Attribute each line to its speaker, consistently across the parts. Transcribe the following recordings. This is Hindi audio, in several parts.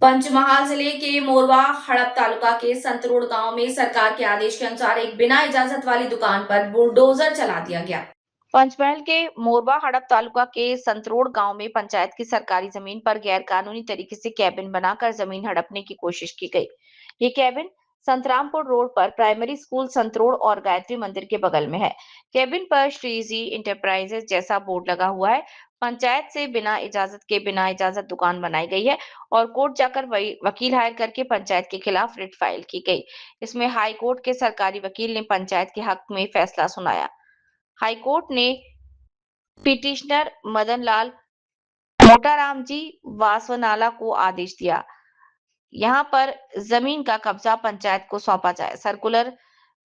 Speaker 1: पंचमहाल जिले के मोरवा हड़प तालुका के संतरोड़ गांव में सरकार के आदेश के अनुसार एक बिना इजाजत वाली दुकान पर बुलडोजर चला दिया गया। पंचमहल के मोरवा हड़प तालुका के संतरोड़ गांव में पंचायत की सरकारी जमीन पर गैर कानूनी तरीके से कैबिन बनाकर जमीन हड़पने की कोशिश की गई। ये कैबिन संतरामपुर रोड पर प्राइमरी स्कूल संतरोड़ और गायत्री मंदिर के बगल में है। कैबिन पर श्रीजी इंटरप्राइजेस जैसा बोर्ड लगा हुआ है। पंचायत से बिना इजाजत दुकान बनाई गई है और कोर्ट जाकर वकील हायर करके पंचायत के खिलाफ रिट फाइल की गई। इसमें हाई कोर्ट के सरकारी वकील ने पंचायत के हक में फैसला सुनाया। हाई कोर्ट ने पिटिशनर मदन लाल मोटाराम जी वासवनाला को आदेश दिया यहाँ पर जमीन का कब्जा पंचायत को सौंपा जाए। सर्कुलर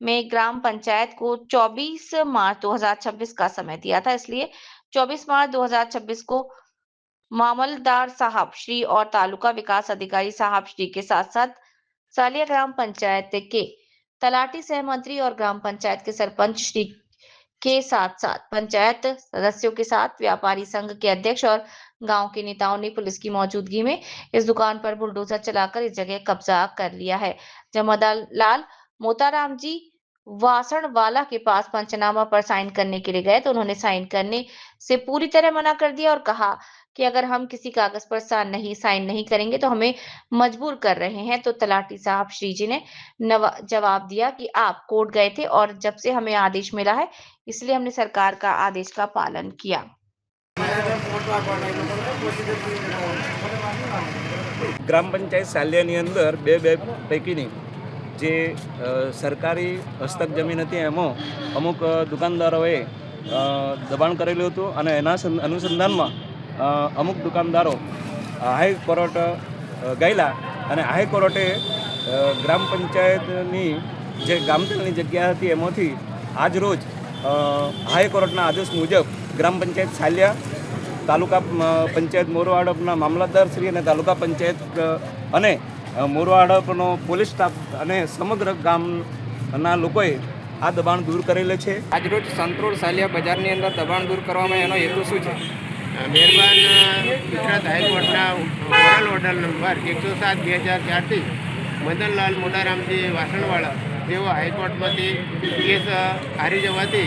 Speaker 1: में ग्राम पंचायत को 24 मार्च 2026 का समय दिया था, इसलिए 24 मार्च 2026 को मामलदार साहब श्री और तालुका विकास अधिकारी साहब श्री के साथ साथ सालिया ग्राम पंचायत के तलाटी सह मंत्री और ग्राम पंचायत के सरपंच श्री के साथ साथ पंचायत सदस्यों के साथ व्यापारी संघ के अध्यक्ष और गांव के नेताओं ने पुलिस की मौजूदगी में इस दुकान पर बुलडोजर चलाकर इस जगह कब्जा कर लिया है। जब मदन लाल मोताराम जी वासणवाला के पास पंचनामा पर साइन करने के लिए गए तो उन्होंने साइन करने से पूरी तरह मना कर दिया और कहा कि अगर हम किसी कागज पर साइन नहीं करेंगे तो हमें मजबूर कर रहे हैं। तो तलाटी साहब श्री जी ने जवाब दिया कि आप कोर्ट गए थे और जब से हमें आदेश मिला है इसलिए हमने सरकार का आदेश का पालन किया।
Speaker 2: ग्राम पंचायत सालियानी अंदर બે પૈકીની જે સરકારી હસ્તક જમીન હતી એમાં અમુક દુકાનદારોએ દબાણ કરેલું હતું અને એના અનુસંધાનમાં અમુક દુકાનદારો હાઈકોર્ટ ગયેલા અને હાઈકોર્ટે ગ્રામ પંચાયતની જે ગામતળની જગ્યા હતી એમાંથી આજ રોજ હાઈકોર્ટના આદેશ મુજબ ગ્રામ પંચાયત સાલિયા તાલુકા પંચાયત મોરવા હડપના મામલતદાર શ્રી અને તાલુકા પંચાયત અને મોરવા હડપનો પોલીસ સ્ટાફ અને સમગ્ર ગામના લોકોએ આ દબાણ દૂર કરેલું છે।
Speaker 3: આજરોજ સંતરોડ સાલિયા બજારની અંદર દબાણ દૂર કરવામાં એનો હેતુ શું છે?
Speaker 4: મહેરબાન ગુજરાત હાઈકોર્ટના oral order number 107/2004 Madanlal Motaramji Vasanwala જેઓ હાઈકોર્ટમાંથી કેસ હારી જવાથી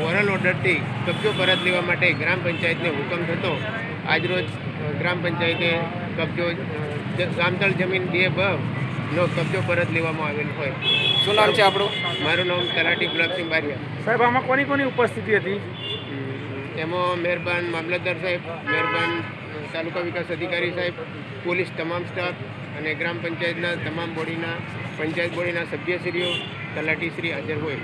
Speaker 4: ઓરલ ઓર્ડરથી કબજો પરત લેવા માટે ગ્રામ પંચાયતને હુકમ થતો આજરોજ ગ્રામ પંચાયતે કબજો ગામતળ જમીન 2/2 નો કબજો પરત લેવામાં આવેલ હોય।
Speaker 3: શું નામ છે આપણું?
Speaker 4: મારું નામ તલાટી ગુલાબસિંહ બારિયા
Speaker 5: સાહેબ। આમાં કોની ઉપસ્થિતિ હતી?
Speaker 4: એમાં મહેરબાન મામલતદાર સાહેબ, મહેરબાન તાલુકા વિકાસ અધિકારી સાહેબ, પોલીસ તમામ સ્ટાફ અને ગ્રામ પંચાયતના તમામ બોડીના પંચાયત બોડીના સભ્યશ્રીઓ તલાટીશ્રી હાજર હોય।